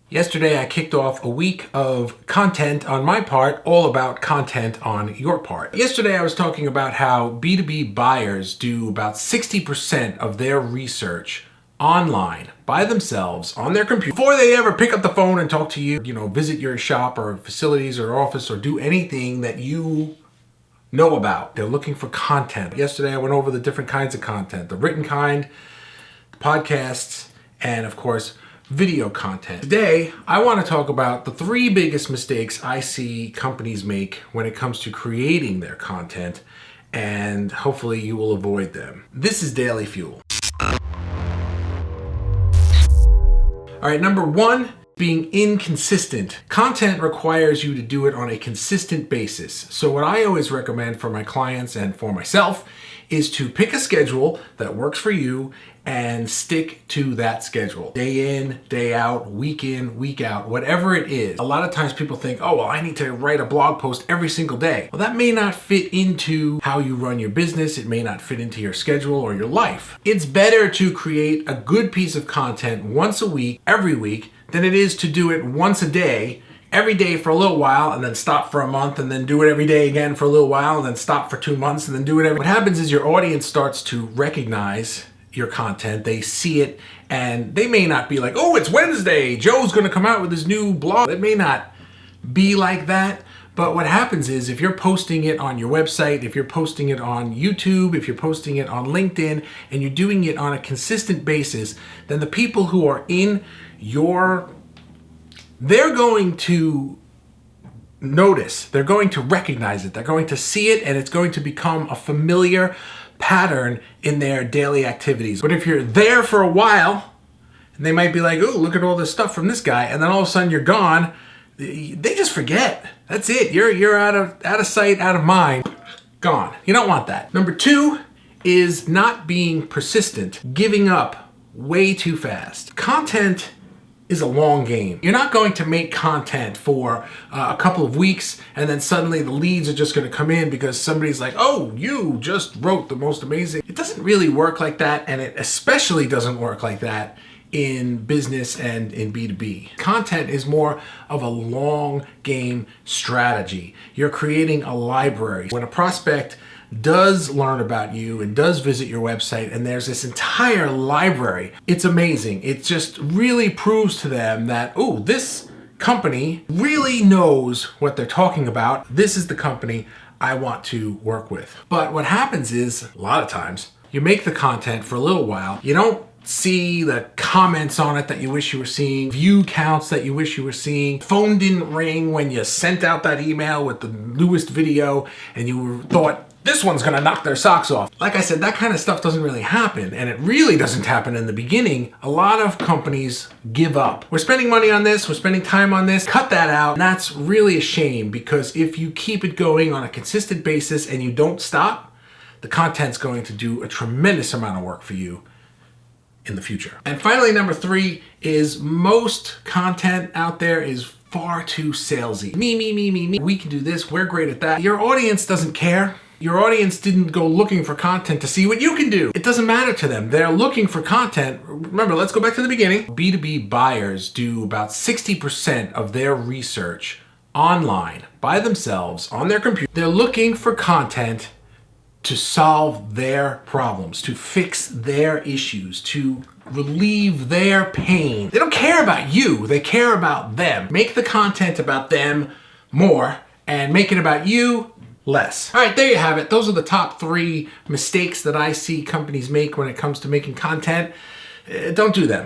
Yesterday, I kicked off a week of content on my part, all about content on your part. Yesterday, I was talking about how B2B buyers do about 60% of their research online by themselves on their computer before they ever pick up the phone and talk to you, visit your shop or facilities or office or do anything that you know about. They're looking for content. Yesterday, I went over the different kinds of content, the written kind, the podcasts, and of course, video content. Today, I want to talk about the 3 biggest mistakes I see companies make when it comes to creating their content, and hopefully you will avoid them. This is Daily Fuel. All right, number 1, being inconsistent. Content requires you to do it on a consistent basis. So what I always recommend for my clients and for myself is to pick a schedule that works for you and stick to that schedule. Day in, day out, week in, week out, whatever it is. A lot of times people think, oh, well, I need to write a blog post every single day. Well, that may not fit into how you run your business. It may not fit into your schedule or your life. It's better to create a good piece of content once a week, every week, than it is to do it once a day, every day for a little while, and then stop for a month, and then do it every day again for a little while, and then stop for 2 months, and then do it every... What happens is your audience starts to recognize your content. They see it, and they may not be like, oh, it's Wednesday, Joe's gonna come out with his new blog. It may not be like that, but what happens is if you're posting it on your website, if you're posting it on YouTube, if you're posting it on LinkedIn, and you're doing it on a consistent basis, then the people who are in they're going to notice, they're going to recognize it, they're going to see it, and it's going to become a familiar pattern in their daily activities. But if you're there for a while, and they might be like, oh, look at all this stuff from this guy, and then all of a sudden you're gone, they just forget. That's it. You're out of sight, out of mind, gone. You don't want that. Number 2 is not being persistent, giving up way too fast. Content is a long game. You're not going to make content for a couple of weeks and then suddenly the leads are just going to come in because somebody's like, oh, you just wrote the most amazing. It doesn't really work like that, and it especially doesn't work like that in business and in B2B. Content is more of a long game strategy. You're creating a library. When a prospect does learn about you and does visit your website and there's this entire library, it's amazing. It just really proves to them that, oh, this company really knows what they're talking about. This is the company I want to work with. But what happens is, a lot of times, you make the content for a little while, you don't see the comments on it that you wish you were seeing, view counts that you wish you were seeing, phone didn't ring when you sent out that email with the newest video and you thought, this one's gonna knock their socks off. Like I said, that kind of stuff doesn't really happen, and it really doesn't happen in the beginning. A lot of companies give up. We're spending money on this, we're spending time on this, cut that out. And that's really a shame, because if you keep it going on a consistent basis and you don't stop, the content's going to do a tremendous amount of work for you in the future. And finally, number 3 is most content out there is far too salesy. Me. We can do this, we're great at that. Your audience doesn't care. Your audience didn't go looking for content to see what you can do. It doesn't matter to them. They're looking for content. Remember, let's go back to the beginning. B2B buyers do about 60% of their research online by themselves on their computer. They're looking for content to solve their problems, to fix their issues, to relieve their pain. They don't care about you, they care about them. Make the content about them more and make it about you less. All right, there you have it. Those are the top 3 mistakes that I see companies make when it comes to making content. Don't do them.